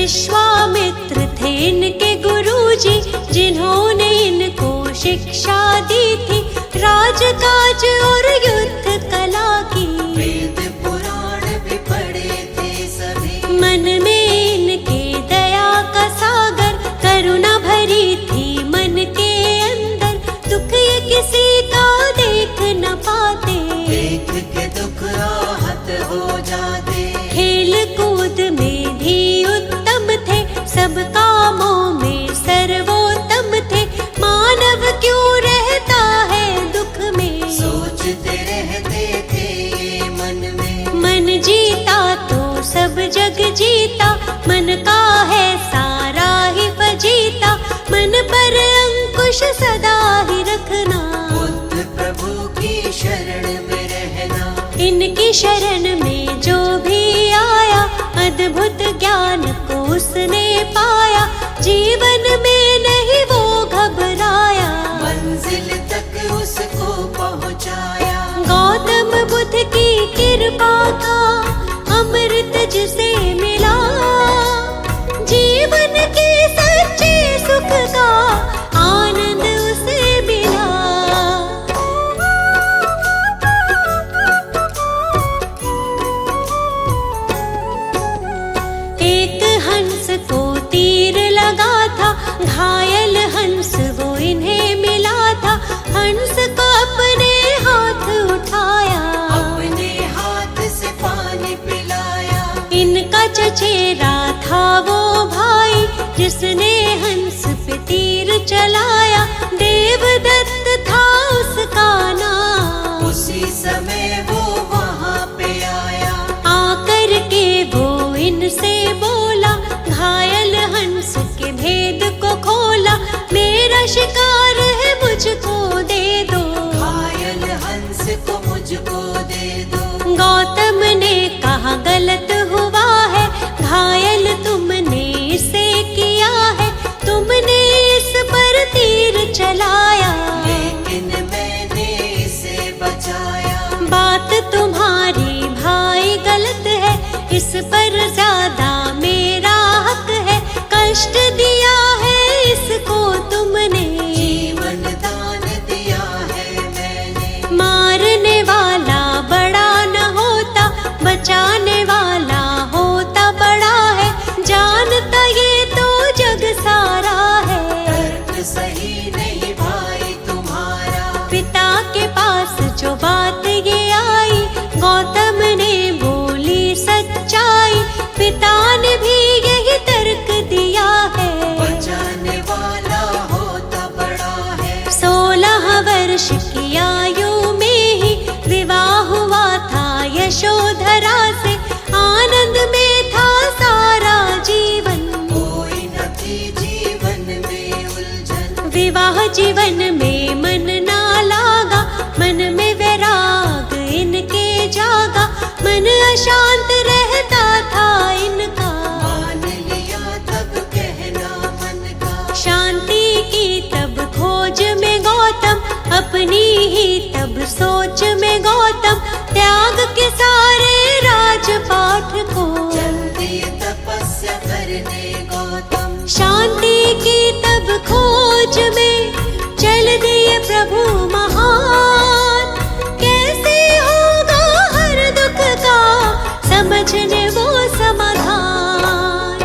विश्वामित्र थे इनके गुरुजी, जिन्होंने इनको शिक्षा दी थी राजकाज और युद्ध कला की। वेद पुराण भी पढ़े थे सभी, मन में इनके दया का सागर, करुणा भरी थी मन के अंदर, दुख ये किसी का देख न पाते, देख के दुख आहत हो जाते। खेल कूद में भी उत्तम थे, सब कामों में सर्वोत्तम थे, मानव क्यों रहता है दुख में, सोचते रहते थे ये मन में। मन जीता तो सब जग जीता, मन का है सारा ही फजीता, मन पर अंकुश सदा ही रखना, बुद्ध प्रभु की शरण में रहना। इनकी शरण में जो भी आया, अद्भुत ज्ञान को उसने पाया, जीवन में नहीं वो घबराया, मंजिल तक उसको पहुंचाया। गौतम बुद्ध की कृपा का अमृत जिसे मिला, जीवन के सच्चे सुख का आनंद उसे मिला। एक हंस को तीर लगा था, घायल हंस वो इन्हें मिला था, हंस को अपने हाथ उठाया, अपने हाथ से पानी पिलाया। इनका चचेरा था वो भाई, जिसने हंस पे तीर चलाया, देवदत्त था उसका नाम, उसी समय वो वहाँ पे आया। आकर के वो इनसे बोला, घायल हंस के भेद को खोला, मेरा शिकार है मुझको दे दो, घायल हंस को मुझको दे दो। गौतम ने कहा गलत हुआ है, घायल तुमने इसे किया है, तुमने इस पर तीर चलाया, लेकिन मैंने इसे बचाया। बात तुम्हारी भाई गलत है, इस पर ज्यादा मेरा हक है, कष्ट दिया है इसको तुमने, जीवन दान दिया है मैंने। मारने वाला बड़ा न होता, बचाने वाला होता बड़ा है, जानता ये तो जग सारा है, तर्क सही नहीं भाई तुम्हारा। पिता के पास जो बात ये आई, गौतम ने बोली सच्चाई, पिता ने भी यही तर्क दिया है, बचाने वाला होता बड़ा है। 16 वर्ष की आयु में ही विवाह हुआ था यशोधरा से, आनंद में था सारा जीवन, कोई न थी जीवन में उलझन। विवाह जीवन में मन ना लागा, मन में वैराग इनके जागा, मन अशांत रहता था इनका, मान लिया तब कहना मन का। शांति की तब खोज में गौतम, अपनी ही तब सोच में गौतम, त्याग के सारे राजपाठ को, चल दिए तपस्या करने गौतम। शांति की तब खोज में चल दिए प्रभु महान, कैसे होगा हर दुख का समझने वो समाधान।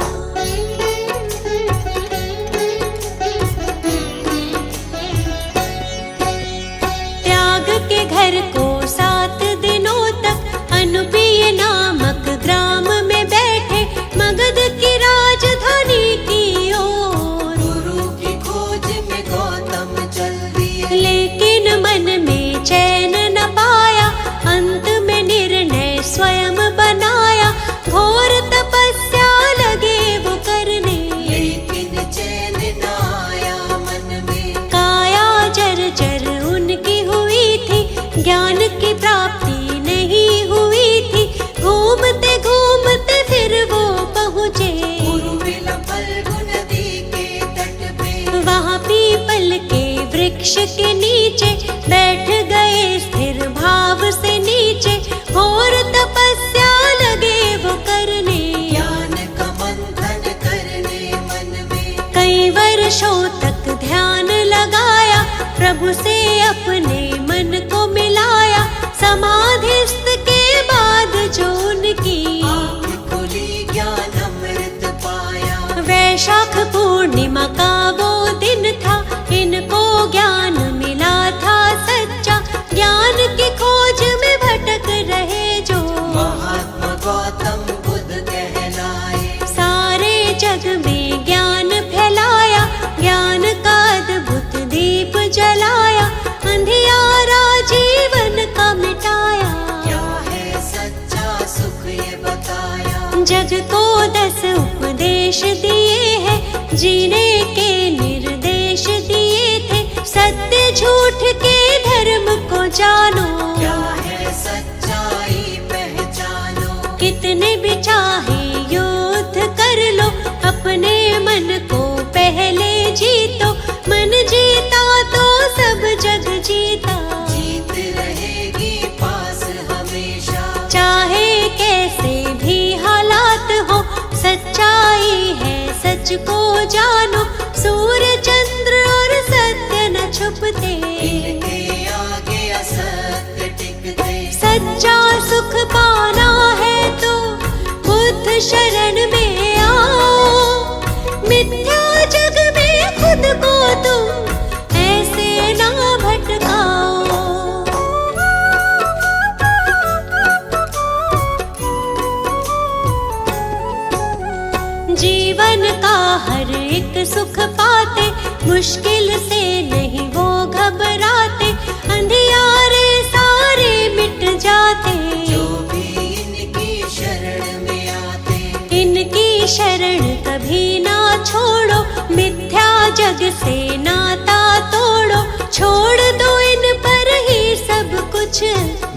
त्याग के घर को 7 दिनों तक अनुपीय नामक ग्राम में बैठे, मगध की राजधानी की ओर, गुरु की खोज में गौतम चल दिए। लेकिन मन में चैन न पाया, अंत में निर्णय स्वयं बनाया, घोर तपस्या लगे वो करने, लेकिन चैन न आया मन में। काया जर्जर उनकी हुई थी, ज्ञान की प्राप्ति नहीं हुई थी, घूमते घूमते फिर वो पहुँचे उर्मिला फल्गु नदी के तट पे। वहाँ पीपल के वृक्ष के नीचे बैठ गए स्थिर भाव से नीचे, घोर तपस्या लगे वो करने, ज्ञान का मंथन कर वर्षों तक ध्यान लगाया, प्रभु से अपने मन को मिलाया। समाधिस्थ के बाद जो उनकी आँख खुली ज्ञान अमृत पाया। वैशाख पूर्णिमा का वो दिन था, इनको ज्ञान मिला था सच्चा। ज्ञान की खोज में भटक रहे जो महात्मा गौतम बुद्ध कहलाए। सारे जग में ज्ञान फैलाया, ज्ञान का अद्भुत दीप जलाया। अंधियारा जीवन का मिटाया, क्या है सच्चा सुख ये बताया। जग को 10 उपदेश दिए हैं, जीने के निर्देश दिए थे। सत्य झूठ के धर्म को जानो, क्या है सच्चाई पहचानो। कितने भी चाहे युद्ध कर लो, अपने मन को पहले जीतो। मन जीता तो सब जग जीता, जीत रहेगी पास हमेशा। चाहे कैसे भी हालात हो, सच्चाई है सच को जानो। सूर्य चंद्र और सत्य न छुपते, इनके आगे असत्य टिकते। सच्चा सुख पाना है तो बुद्ध शरण में आओ। मिथ्या जग में खुद को तुम ऐसे ना भटकाओ। जीवन का हर एक सुख पाते, मुश्किल से नहीं वो घबराते। अंधियारे सारे मिट जाते, जो भी इनकी शरण में आते। इनकी शरण कभी ना छोड़ो, मिथ्या जग से नाता तोड़ो। छोड़ दो इन पर ही सब कुछ,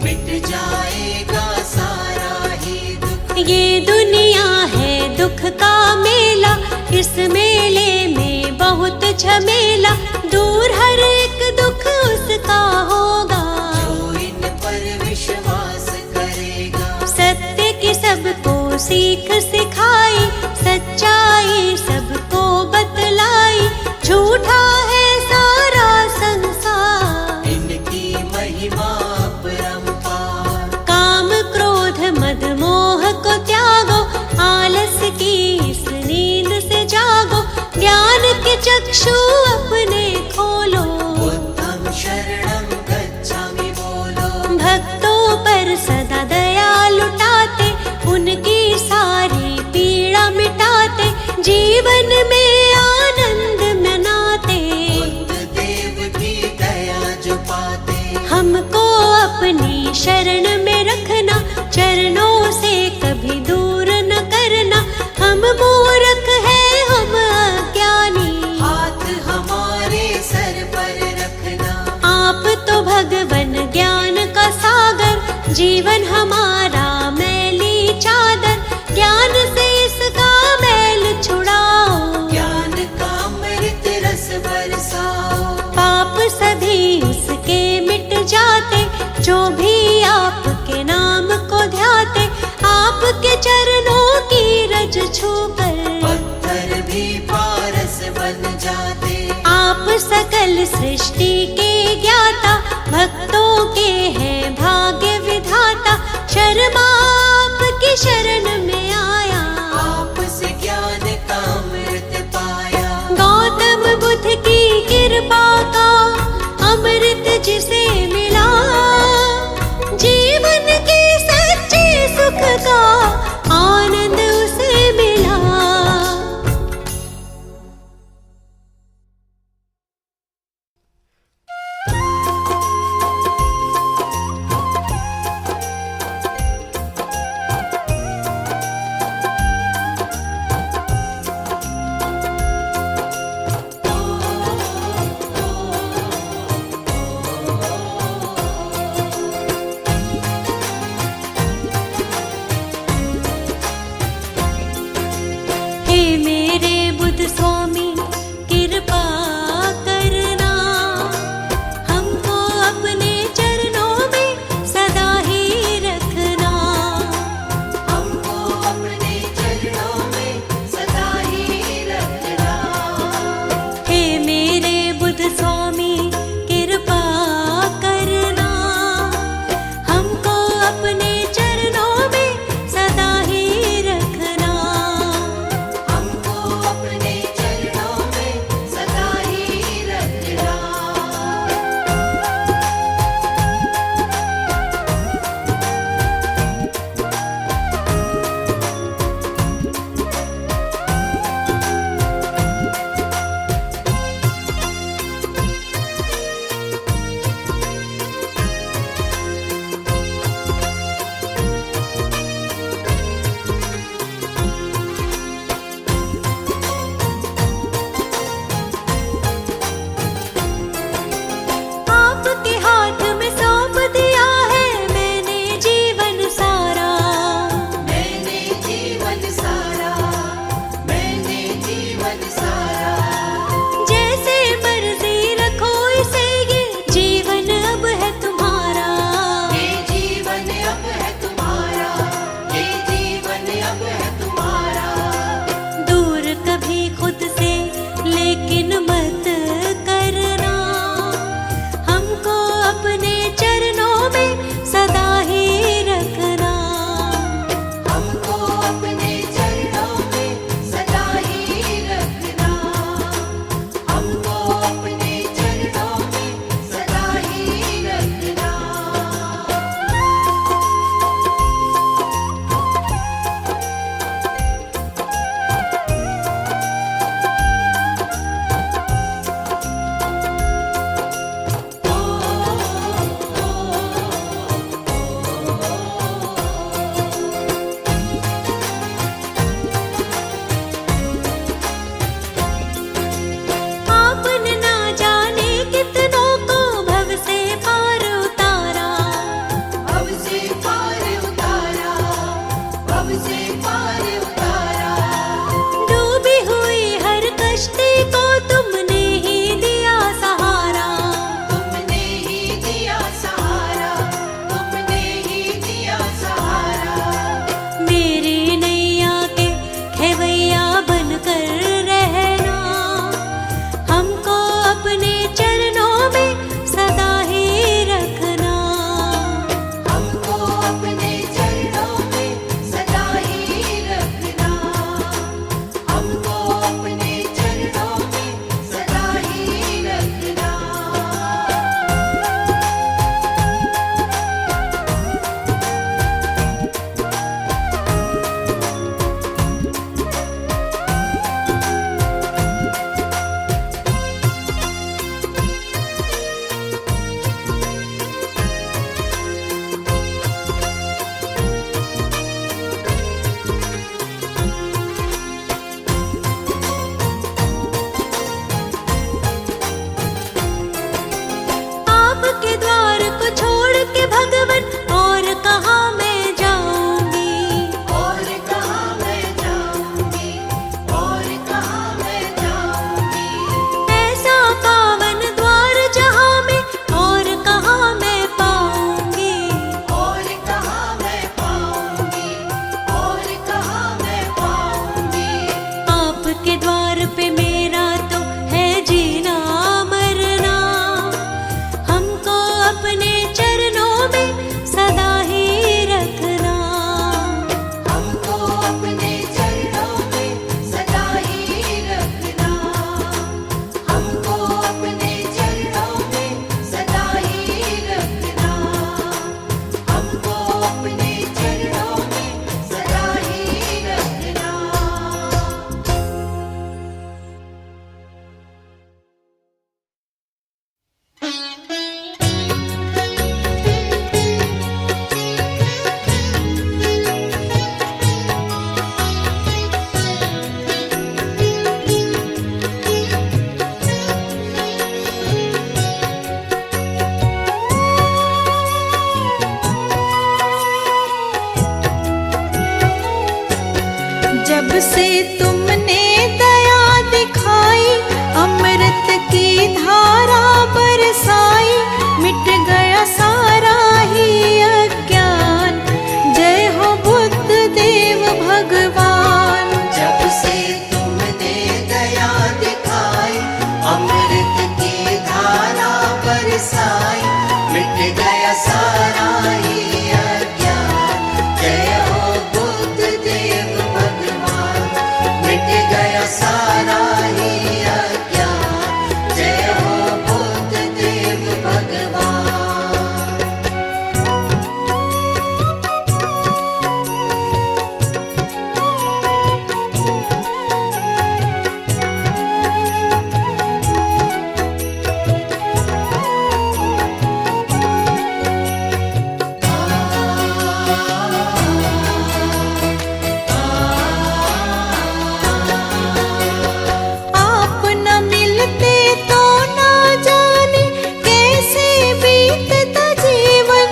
मिट जाएगा सारा ही दुख। ये दुनिया है दुख का मेला, इस मेले में बहुत झमेला। दूर हर एक दुख उसका होगा, जो इन पर विश्वास करेगा। सत्य की सबको सीख सिखाई, सच्चाई सबको बतलाई। झूठा है सारा संसार, इनकी महिमा अपरंपार। काम क्रोध मद मोह को त्यागो, आलस की इस नींद से जागो। ज्ञान के चक्षु अपने खोलो, बुद्धं शरणं गच्छामि बोलो। भक्तों पर सदा दया लुटाते, उनकी सारी पीड़ा मिटाते। जीवन में आनंद मनाते, बुद्ध देव की दया जो पाते। हमको अपनी शरण में रखना, चरणों से कभी दूर न करना। हम मूर्ख हैं हम अज्ञानी, हाथ हमारे सर पर रखना। आप तो भगवन ज्ञान का सागर। जीवन हमारा मैली चादर, ज्ञान से इसका मैल छुड़ाओ। ज्ञान का अमृत रस बरसाओ। पाप सभी उसके मिट जाते, जो भी आपके नाम को ध्याते। आपके चरणों की रज छूकर पत्थर भी पारस बन जाते। आप सकल सृष्टि के ज्ञाता, भक्तों के हैं भाग्य विधाता। शर्मा आपकी शरण में आया, आपसे ज्ञान का अमृत पाया। गौतम बुद्ध की कृपा का अमृत जिसे मिला। जीवन के सच्चे सुख का आनंद उसे मिला। तुमने दया दिखाई, अमृत की धारा बरसाई, मिट गया सारा ही अज्ञान। जय हो बुद्ध देव भगवान। जब से तुमने दया दिखाई, अमृत की धारा बरसाई, मिट गया सारा ही अज्ञान। जय हो बुद्ध देव भगवान, मिट गया सारा ही अज्ञान। जय हो बुद्ध देव भगवान। आप न मिलते तो ना जाने कैसे बीतता जीवन।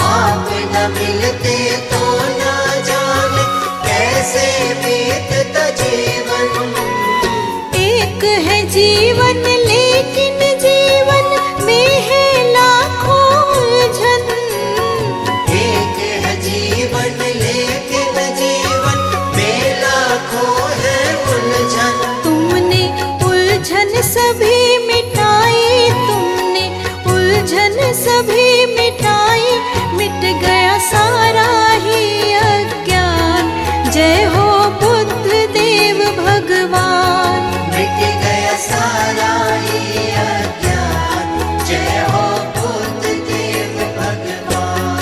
आप न मिलते तो ना जाने कैसे बीतता जीवन। एक है जीवन लेकिन जीवन में है लाखों उलझन। एक है जीवन लेकिन जीवन में लाखों है उलझन। तुमने उलझन सभी मिटाई, तुमने उलझन सभी मिटाई, मिट गया सारा ही अज्ञान। जय हो बुद्ध देव भगवान। मिट गया सारा ही अज्ञान। जय हो बुद्ध देव भगवान।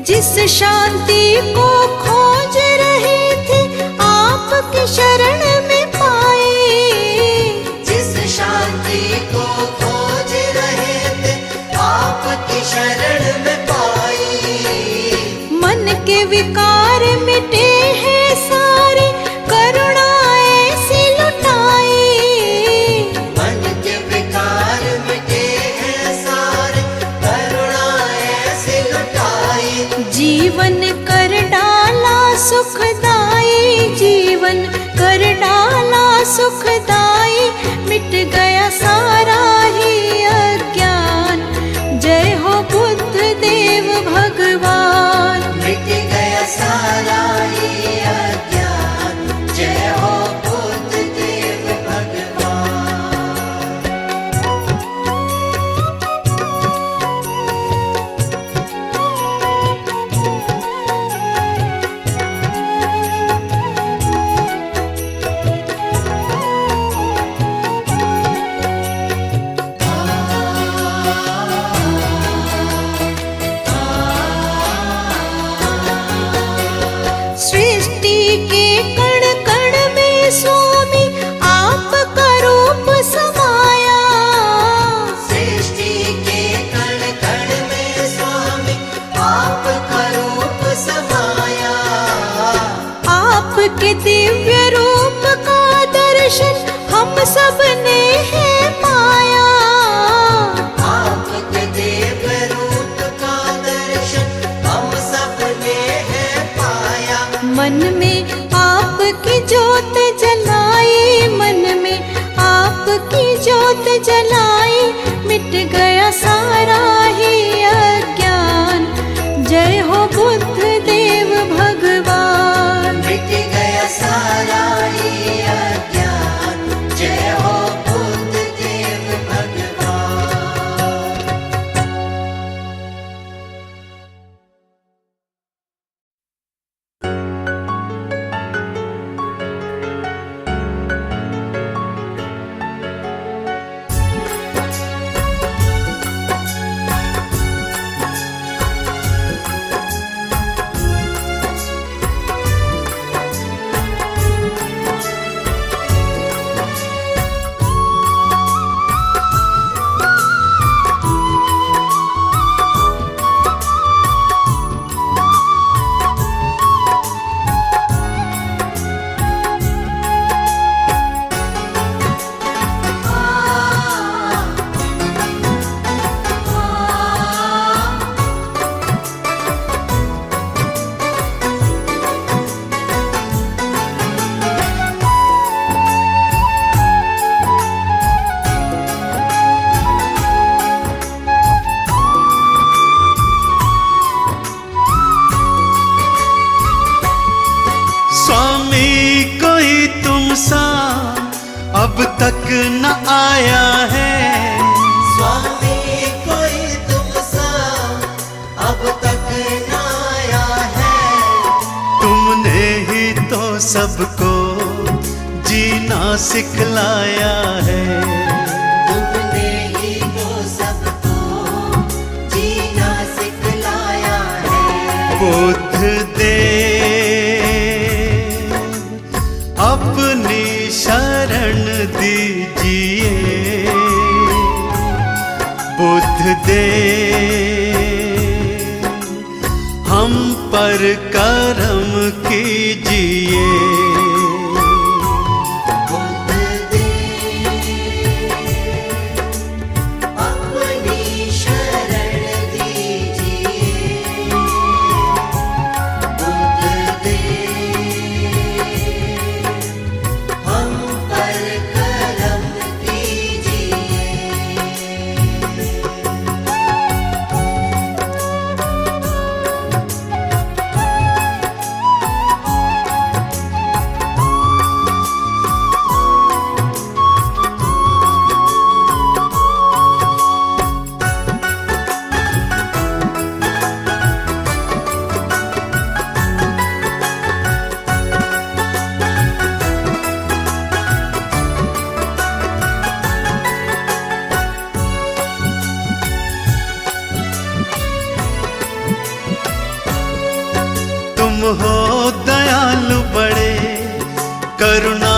जिस शांति को खोज रहे थे आपकी शरण में पाए। जिस शांति को खोज रहे थे आपकी शरण में पाई। मन के विकार मिटे हैं सारे, करुणा ऐसी लुटाई। मन के विकार मिटे हैं सारे, करुणा ऐसे लुटाई। जीवन कर डाला सुखदाई, जीवन कर डाला सुखदाई, मिट गया सारा ही अज्ञान। जय हो बुद्ध देव भगवान। मिट गया सारा ही अज्ञान। जय हो बुद्ध देव भगवान। सृष्टि के कण कण में स्वामी आपका रूप समाया। सृष्टि के कण कण में स्वामी आपका रूप समाया। आपके दिव्य रूप का दर्शन हम सब ने है पाया। आपके दिव्य रूप का दर्शन हम सब ने है पाया। मन में आपकी ज्योत जलाई, मन में आपकी ज्योत जलाई, मिट गया सारा ही अज्ञान। जय हो बुद्ध देव भगवान। मिट गया सारा ही अज्ञान। जय हो तक न आया है। स्वामी कोई तुमसा अब तक न आया है। तुमने ही तो सबको जीना सिखलाया है। तुमने ही तो सबको जीना सिखलाया है। बुद्ध देव अपनी शरण दीजिए। बुद्ध देव हम पर करम कीजिए। तुम हो दयालु बड़े करुणा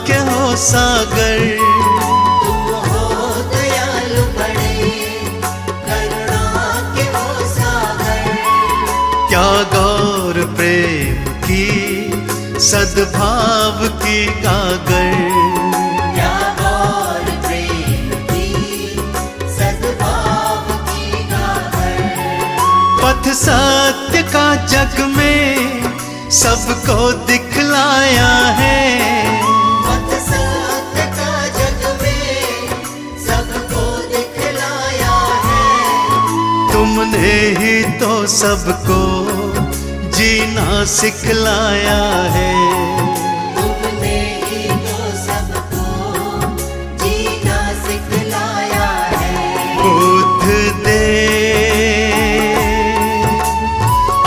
के हो सागर। तुम हो दयालु बड़े करुणा के हो सागर। क्या गौर प्रेम की सद्भाव की गागर। क्या गौर प्रेम की सद्भाव की गागर। पथ सत्य का जग में सबको दिखलाया है। पथ सत्य का जग में सबको दिखलाया है। तुमने ही तो सबको जीना सिखलाया है। तुमने ही तो सबको जीना सिखलाया है। बुद्ध देव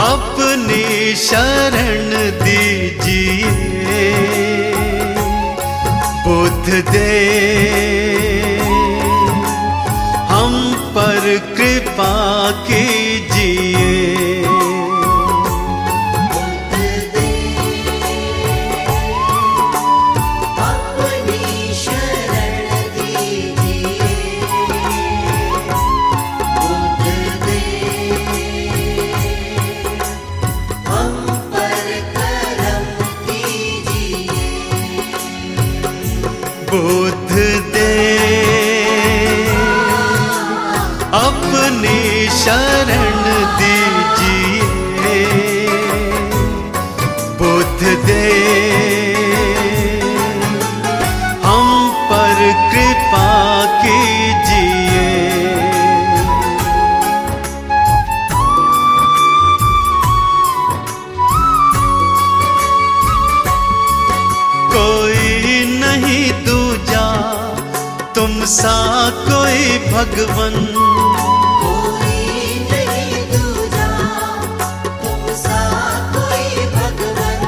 अपनी शरण दीजिए। बुद्ध देव हम पर कृपा कीजिए। बुद्ध देव अपनी शरण दीजिए। बुद्ध देव हम पर कृपा कीजिए। कोई नहीं दूजा तुम सा कोई भगवन। कोई नहीं दूजा तुम सा कोई भगवन।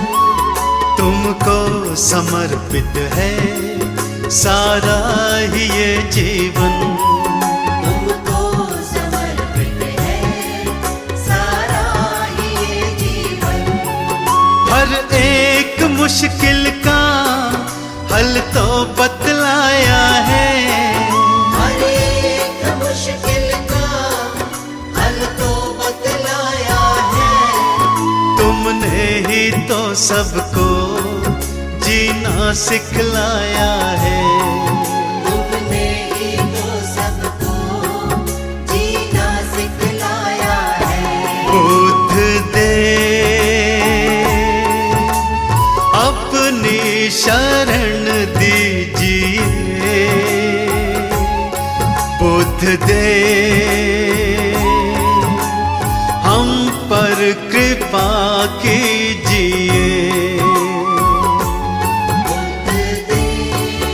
तुमको समर्पित है सारा ही ये जीवन। तुमको समर्पित है सारा ही ये जीवन। हर एक मुश्किल का हल तो बतलाया है। हर एक मुश्किल का हल तो बतलाया है। तुमने ही तो सबको जीना सिखलाया है। तुमने ही तो सबको जीना सिखलाया है। बुद्ध देव अपनी शरण दीजिए। बुद्ध देव हम पर कृपा कीजिए। बुद्ध देव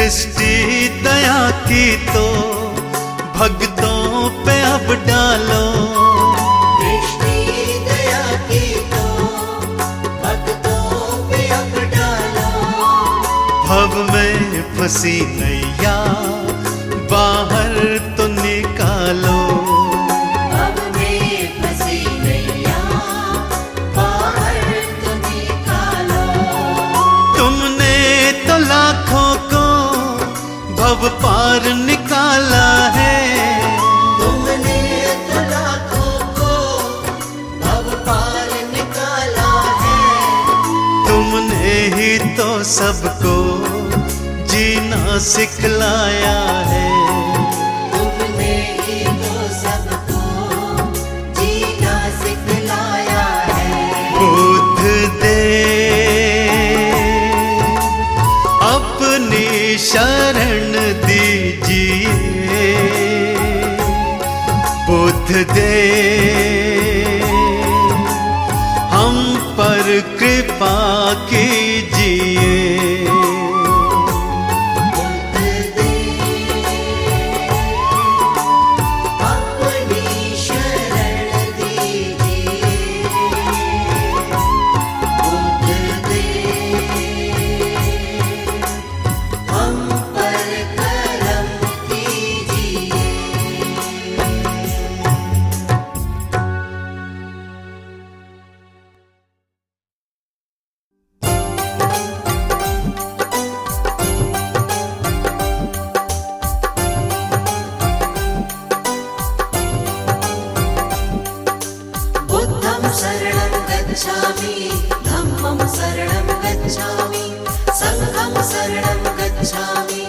सृष्टि दया की तो भक्तों पे अब डालो, दृष्टि दया की तो भक्तों पे अब डालो। भव में फंसी नैया बाहर तो निकालो, भव में फंसी नैया बाहर तो निकालो। तुमने तो लाखों को भव पार निकाला है, तुमने तो लाखों को भव पार निकाला है। तुमने ही तो सबको जीना सिखलाया है, तुमने ही तो सबको जीना सिखलाया है। बुद्ध दे अपनी शरण दीजिए, बुद्ध दे हम पर कृपा कीजिए। बुद्ध दे अपनी शरण दीजिए, बुद्ध दे हम पर करम कीजिए। बुद्धं शरणं गच्छामि, धम्मं शरणं गच्छामि, संघं शरणं गच्छामि।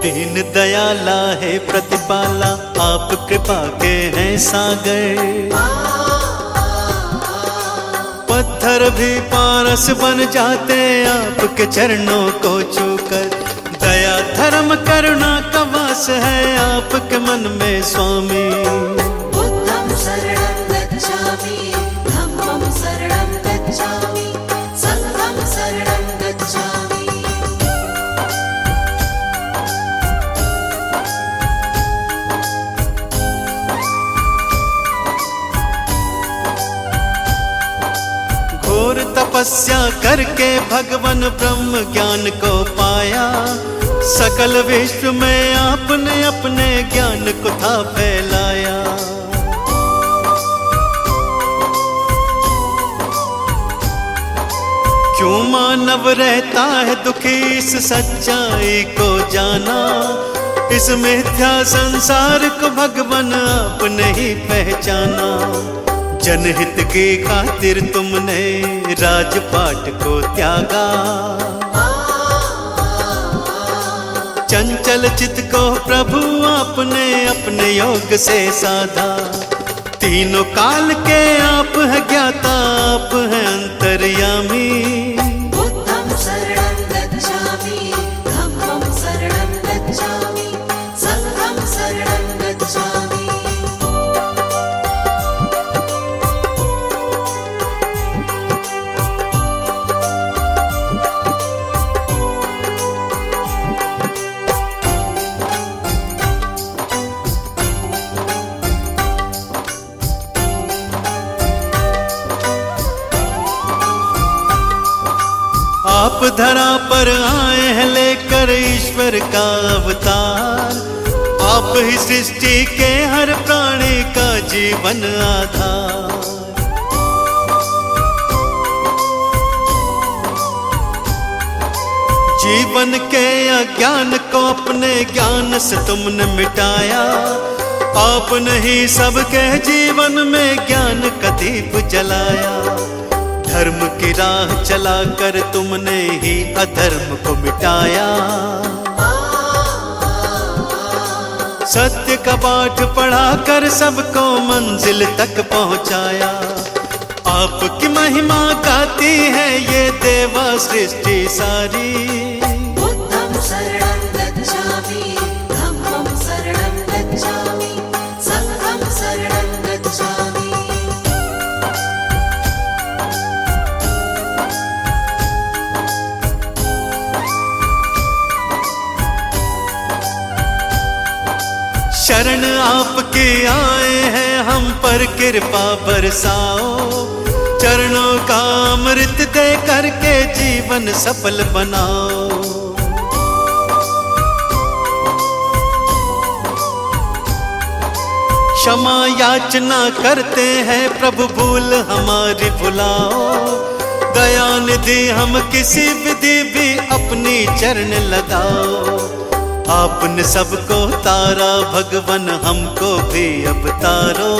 दीन दयाला है प्रतिपाला, आप कृपा के हैं सागर। पत्थर भी पारस बन जाते आपके चरणों को छूकर। दया धर्म करुणा का वास है आपके मन में स्वामी। बुद्धं शरणं गच्छामि, धम्मं शरणं गच्छामि, संघं शरणं गच्छामि। घोर तपस्या करके भगवान ब्रह्म ज्ञान को पाया। सकल विश्व में आपने अपने ज्ञान को था फैलाया। क्यों मानव रहता है दुखी इस सच्चाई को जाना। इस मिथ्या संसार को भगवान आपने ही पहचाना। जनहित की खातिर तुमने राजपाट को त्यागा। चंचल चित्त को प्रभु आपने अपने योग से साधा। तीनों काल के आप है ज्ञाता, आप है अंतर्यामी। बुद्धं शरणं गच्छामि, धम्मं शरणं गच्छामि, संघं शरणं गच्छामि। आप धरा पर आए हैं लेकर ईश्वर का अवतार। आप ही सृष्टि के हर प्राणी का जीवन आधार। जीवन के अज्ञान को अपने ज्ञान से तुमने मिटाया। आपने ही सबके जीवन में ज्ञान का दीप जलाया। धर्म की राह चलाकर तुमने ही अधर्म को मिटाया। सत्य का पाठ पढ़ाकर सबको मंजिल तक पहुंचाया। आपकी महिमा गाती है ये देवा सृष्टि सारी। बुद्धं शरणं गच्छामि, धम्मं शरणं गच्छामि, संघं शरणं गच्छामि। शरण आपके आए हैं हम पर कृपा बरसाओ। चरणों का अमृत दे करके जीवन सफल बनाओ। क्षमा याचना करते हैं प्रभु भूल हमारी भुलाओ। दया निधि हम किसी विधि भी अपनी चरण लगाओ। आपने सबको तारा भगवन हमको भी अब तारो।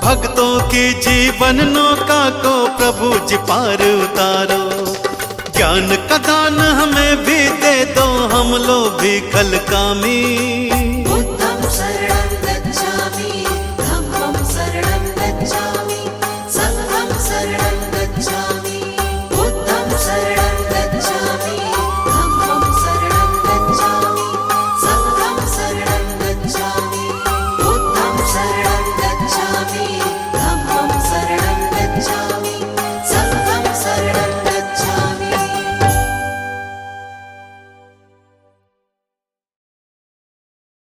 भक्तों की जीवन नौका को प्रभु जी पार उतारो। ज्ञान का दान हमें भी दे दो हम लोग भी खल कामी।